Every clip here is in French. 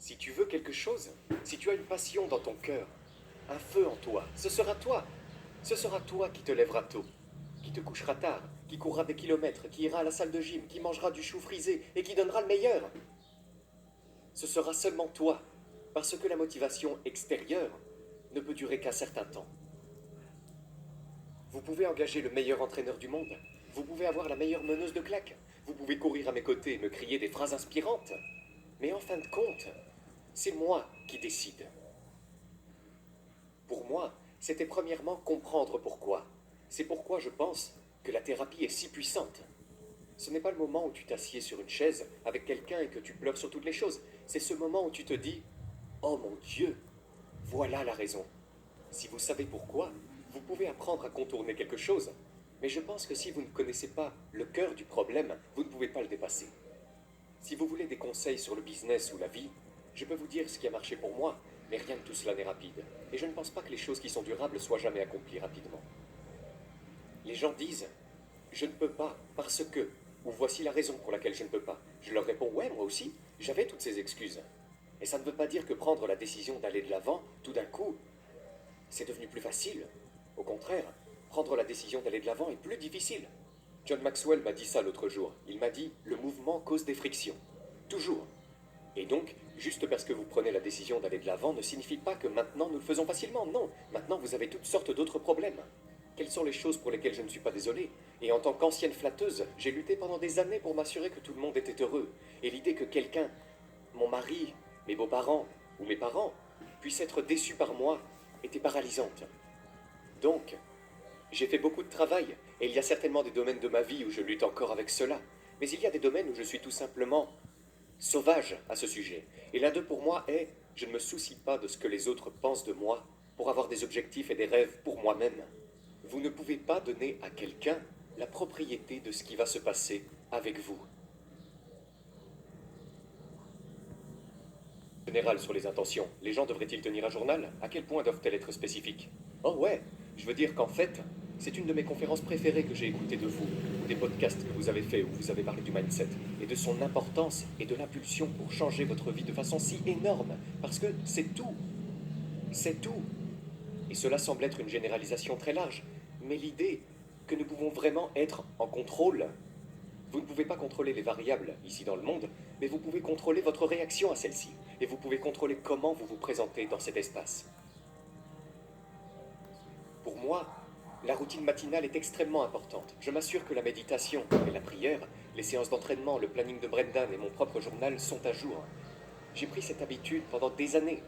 Si tu veux quelque chose, si tu as une passion dans ton cœur, un feu en toi, ce sera toi. Ce sera toi qui te lèveras tôt, qui te couchera tard, qui courra des kilomètres, qui ira à la salle de gym, qui mangera du chou frisé et qui donnera le meilleur. Ce sera seulement toi, parce que la motivation extérieure ne peut durer qu'un certain temps. Vous pouvez engager le meilleur entraîneur du monde, vous pouvez avoir la meilleure meneuse de claques, vous pouvez courir à mes côtés et me crier des phrases inspirantes, mais en fin de compte, c'est moi qui décide. Pour moi, c'était premièrement comprendre pourquoi. C'est pourquoi je pense que la thérapie est si puissante. Ce n'est pas le moment où tu t'assieds sur une chaise avec quelqu'un et que tu pleures sur toutes les choses. C'est ce moment où tu te dis « Oh mon Dieu, voilà la raison ». Si vous savez pourquoi, vous pouvez apprendre à contourner quelque chose. Mais je pense que si vous ne connaissez pas le cœur du problème, vous ne pouvez pas le dépasser. Si vous voulez des conseils sur le business ou la vie, je peux vous dire ce qui a marché pour moi, mais rien de tout cela n'est rapide. Et je ne pense pas que les choses qui sont durables soient jamais accomplies rapidement. Les gens disent « je ne peux pas parce que » ou « voici la raison pour laquelle je ne peux pas ». Je leur réponds « ouais, moi aussi, j'avais toutes ces excuses ». Et ça ne veut pas dire que prendre la décision d'aller de l'avant, tout d'un coup, c'est devenu plus facile. Au contraire, prendre la décision d'aller de l'avant est plus difficile. John Maxwell m'a dit ça l'autre jour. Il m'a dit « le mouvement cause des frictions ». Toujours. Et donc, juste parce que vous prenez la décision d'aller de l'avant ne signifie pas que maintenant nous le faisons facilement. Non, maintenant vous avez toutes sortes d'autres problèmes. Quelles sont les choses pour lesquelles je ne suis pas désolé? Et en tant qu'ancienne flatteuse, j'ai lutté pendant des années pour m'assurer que tout le monde était heureux. Et l'idée que quelqu'un, mon mari, mes beaux-parents ou mes parents, puissent être déçus par moi était paralysante. Donc, j'ai fait beaucoup de travail, et il y a certainement des domaines de ma vie où je lutte encore avec cela. Mais il y a des domaines où je suis tout simplement sauvage à ce sujet. Et l'un d'eux pour moi est, je ne me soucie pas de ce que les autres pensent de moi pour avoir des objectifs et des rêves pour moi-même. Vous ne pouvez pas donner à quelqu'un la propriété de ce qui va se passer avec vous. Général sur les intentions. Les gens devraient-ils tenir un journal? À quel point doivent-elles être spécifiques? Oh ouais, je veux dire qu'en fait, c'est une de mes conférences préférées que j'ai écoutées de vous, ou des podcasts que vous avez faits où vous avez parlé du mindset, et de son importance et de l'impulsion pour changer votre vie de façon si énorme, parce que c'est tout. C'est tout. Et cela semble être une généralisation très large, mais l'idée que nous pouvons vraiment être en contrôle. Vous ne pouvez pas contrôler les variables ici dans le monde, mais vous pouvez contrôler votre réaction à celles-ci, et vous pouvez contrôler comment vous vous présentez dans cet espace. Pour moi, la routine matinale est extrêmement importante. Je m'assure que la méditation et la prière, les séances d'entraînement, le planning de Brendan et mon propre journal sont à jour. J'ai pris cette habitude pendant des années.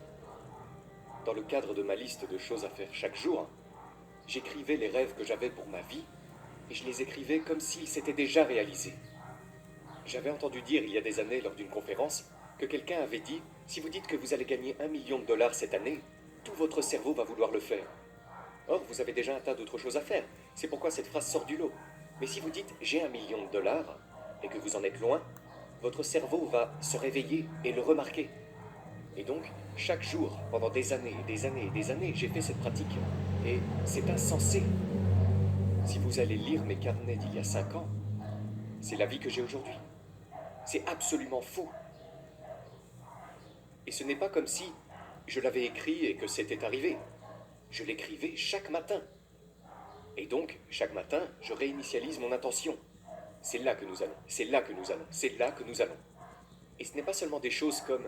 Dans le cadre de ma liste de choses à faire chaque jour, j'écrivais les rêves que j'avais pour ma vie, et je les écrivais comme s'ils s'étaient déjà réalisés. J'avais entendu dire il y a des années lors d'une conférence que quelqu'un avait dit « Si vous dites que vous allez gagner 1 million de dollars cette année, tout votre cerveau va vouloir le faire. Or, vous avez déjà un tas d'autres choses à faire. C'est pourquoi cette phrase sort du lot. Mais si vous dites « J'ai 1 million de dollars » et que vous en êtes loin, votre cerveau va se réveiller et le remarquer. Et donc, chaque jour, pendant des années et des années et des années, j'ai fait cette pratique. Et c'est insensé. Si vous allez lire mes carnets d'il y a 5 ans, c'est la vie que j'ai aujourd'hui. C'est absolument fou. Et ce n'est pas comme si je l'avais écrit et que c'était arrivé. Je l'écrivais chaque matin. Et donc, chaque matin, je réinitialise mon intention. C'est là que nous allons, c'est là que nous allons, c'est là que nous allons. Et ce n'est pas seulement des choses comme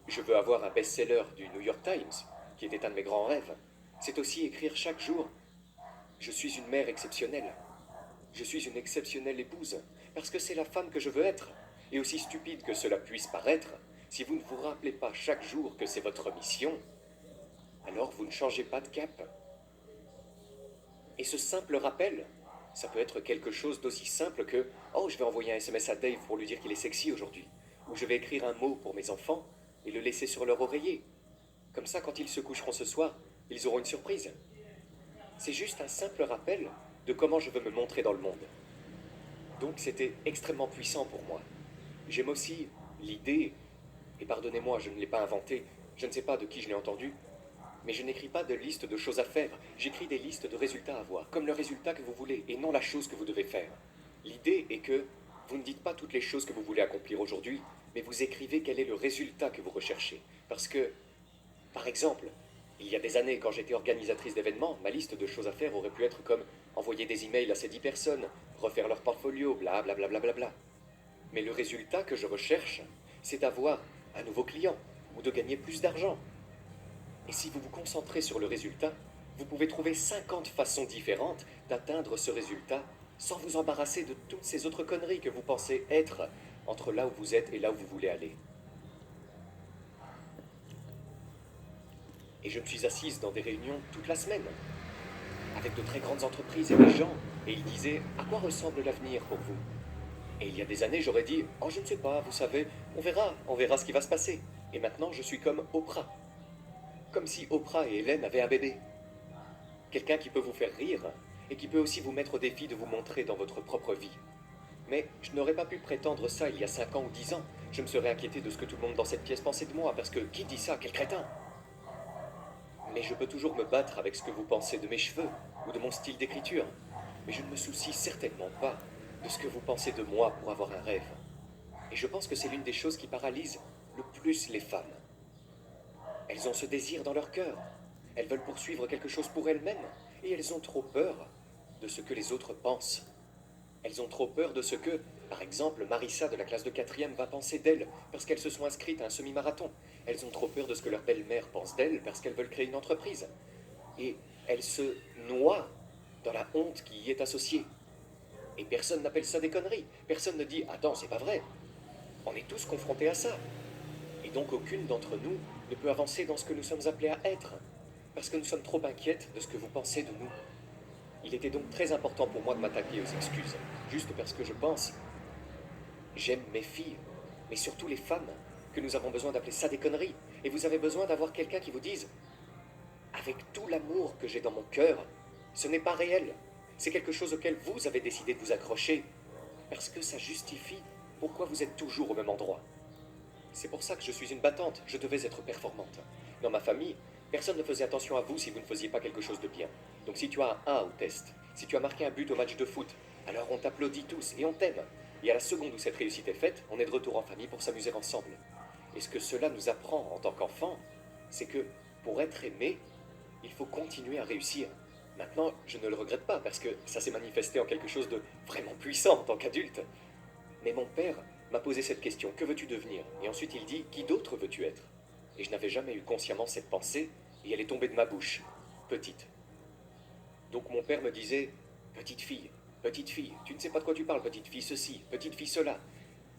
je veux avoir un best-seller du New York Times, qui était un de mes grands rêves. C'est aussi écrire chaque jour je suis une mère exceptionnelle. Je suis une exceptionnelle épouse, parce que c'est la femme que je veux être. Et aussi stupide que cela puisse paraître, si vous ne vous rappelez pas chaque jour que c'est votre mission, alors vous ne changez pas de cap. Et ce simple rappel, ça peut être quelque chose d'aussi simple que « Oh, je vais envoyer un SMS à Dave pour lui dire qu'il est sexy aujourd'hui » ou « Je vais écrire un mot pour mes enfants et le laisser sur leur oreiller. Comme ça, quand ils se coucheront ce soir, ils auront une surprise. » C'est juste un simple rappel de comment je veux me montrer dans le monde. Donc c'était extrêmement puissant pour moi. J'aime aussi l'idée, et pardonnez-moi, je ne l'ai pas inventée, je ne sais pas de qui je l'ai entendu, mais je n'écris pas de liste de choses à faire, j'écris des listes de résultats à avoir, comme le résultat que vous voulez, et non la chose que vous devez faire. L'idée est que vous ne dites pas toutes les choses que vous voulez accomplir aujourd'hui, mais vous écrivez quel est le résultat que vous recherchez. Parce que, par exemple, il y a des années, quand j'étais organisatrice d'événements, ma liste de choses à faire aurait pu être comme envoyer des emails à ces 10 personnes, refaire leur portfolio, bla bla bla bla bla bla. Mais le résultat que je recherche, c'est d'avoir un nouveau client ou de gagner plus d'argent. Et si vous vous concentrez sur le résultat, vous pouvez trouver 50 façons différentes d'atteindre ce résultat sans vous embarrasser de toutes ces autres conneries que vous pensez être entre là où vous êtes et là où vous voulez aller. Et je me suis assise dans des réunions toute la semaine, avec de très grandes entreprises et des gens, et ils disaient à quoi ressemble l'avenir pour vous. Et il y a des années, j'aurais dit oh, je ne sais pas, vous savez, on verra ce qui va se passer. Et maintenant, je suis comme Oprah. Comme si Oprah et Hélène avaient un bébé. Quelqu'un qui peut vous faire rire et qui peut aussi vous mettre au défi de vous montrer dans votre propre vie. Mais je n'aurais pas pu prétendre ça il y a 5 ans ou 10 ans. Je me serais inquiété de ce que tout le monde dans cette pièce pensait de moi, parce que qui dit ça? Quel crétin! Mais je peux toujours me battre avec ce que vous pensez de mes cheveux ou de mon style d'écriture. Mais je ne me soucie certainement pas de ce que vous pensez de moi pour avoir un rêve. Et je pense que c'est l'une des choses qui paralyse le plus les femmes. Elles ont ce désir dans leur cœur. Elles veulent poursuivre quelque chose pour elles-mêmes. Et elles ont trop peur de ce que les autres pensent. Elles ont trop peur de ce que, par exemple, Marissa de la classe de 4e va penser d'elles parce qu'elles se sont inscrites à un semi-marathon. Elles ont trop peur de ce que leur belle-mère pense d'elles parce qu'elles veulent créer une entreprise. Et elles se noient dans la honte qui y est associée. Et personne n'appelle ça des conneries. Personne ne dit attends, c'est pas vrai. On est tous confrontés à ça. Et donc aucune d'entre nous ne peut avancer dans ce que nous sommes appelés à être, parce que nous sommes trop inquiètes de ce que vous pensez de nous. Il était donc très important pour moi de m'attaquer aux excuses, juste parce que je pense, j'aime mes filles, mais surtout les femmes, que nous avons besoin d'appeler ça des conneries. Et vous avez besoin d'avoir quelqu'un qui vous dise, avec tout l'amour que j'ai dans mon cœur, ce n'est pas réel. C'est quelque chose auquel vous avez décidé de vous accrocher, parce que ça justifie pourquoi vous êtes toujours au même endroit. C'est pour ça que je suis une battante, je devais être performante. Dans ma famille, personne ne faisait attention à vous si vous ne faisiez pas quelque chose de bien. Donc si tu as un A au test, si tu as marqué un but au match de foot, alors on t'applaudit tous et on t'aime. Et à la seconde où cette réussite est faite, on est de retour en famille pour s'amuser ensemble. Et ce que cela nous apprend en tant qu'enfant, c'est que pour être aimé, il faut continuer à réussir. Maintenant, je ne le regrette pas parce que ça s'est manifesté en quelque chose de vraiment puissant en tant qu'adulte. Mais mon père m'a posé cette question, que veux-tu devenir? Et ensuite il dit, qui d'autre veux-tu être? Et je n'avais jamais eu consciemment cette pensée, et elle est tombée de ma bouche, petite. Donc mon père me disait, petite fille, tu ne sais pas de quoi tu parles, petite fille ceci, petite fille cela.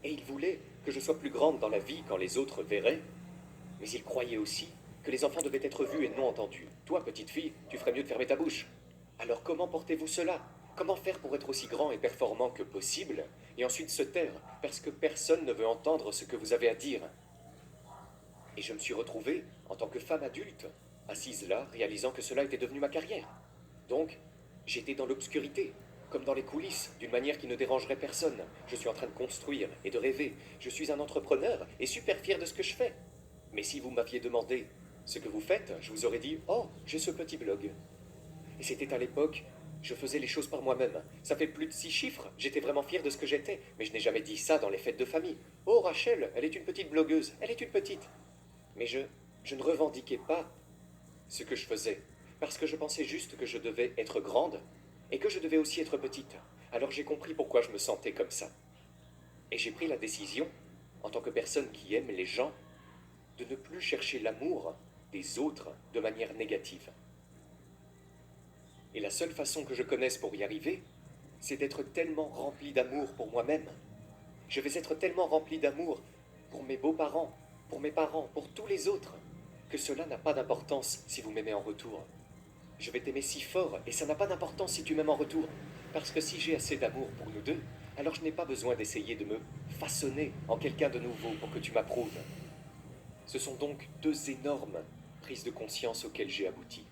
Et il voulait que je sois plus grande dans la vie quand les autres verraient, mais il croyait aussi que les enfants devaient être vus et non entendus. Toi, petite fille, tu ferais mieux de fermer ta bouche. Alors comment portez-vous cela? Comment faire pour être aussi grand et performant que possible, et ensuite se taire, parce que personne ne veut entendre ce que vous avez à dire? Et je me suis retrouvée, en tant que femme adulte, assise là, réalisant que cela était devenu ma carrière. Donc, j'étais dans l'obscurité, comme dans les coulisses, d'une manière qui ne dérangerait personne. Je suis en train de construire et de rêver. Je suis un entrepreneur et super fier de ce que je fais. Mais si vous m'aviez demandé ce que vous faites, je vous aurais dit « Oh, j'ai ce petit blog ». Et c'était à l'époque, je faisais les choses par moi-même. Ça fait plus de 6 chiffres, j'étais vraiment fier de ce que j'étais, mais je n'ai jamais dit ça dans les fêtes de famille. « Oh, Rachel, elle est une petite blogueuse, elle est une petite ». Mais je ne revendiquais pas ce que je faisais, parce que je pensais juste que je devais être grande, et que je devais aussi être petite. Alors j'ai compris pourquoi je me sentais comme ça. Et j'ai pris la décision, en tant que personne qui aime les gens, de ne plus chercher l'amour des autres de manière négative. Et la seule façon que je connaisse pour y arriver, c'est d'être tellement rempli d'amour pour moi-même. Je vais être tellement rempli d'amour pour mes beaux-parents, pour mes parents, pour tous les autres, que cela n'a pas d'importance si vous m'aimez en retour. Je vais t'aimer si fort, et ça n'a pas d'importance si tu m'aimes en retour. Parce que si j'ai assez d'amour pour nous deux, alors je n'ai pas besoin d'essayer de me façonner en quelqu'un de nouveau pour que tu m'approuves. Ce sont donc deux énormes prises de conscience auxquelles j'ai abouti.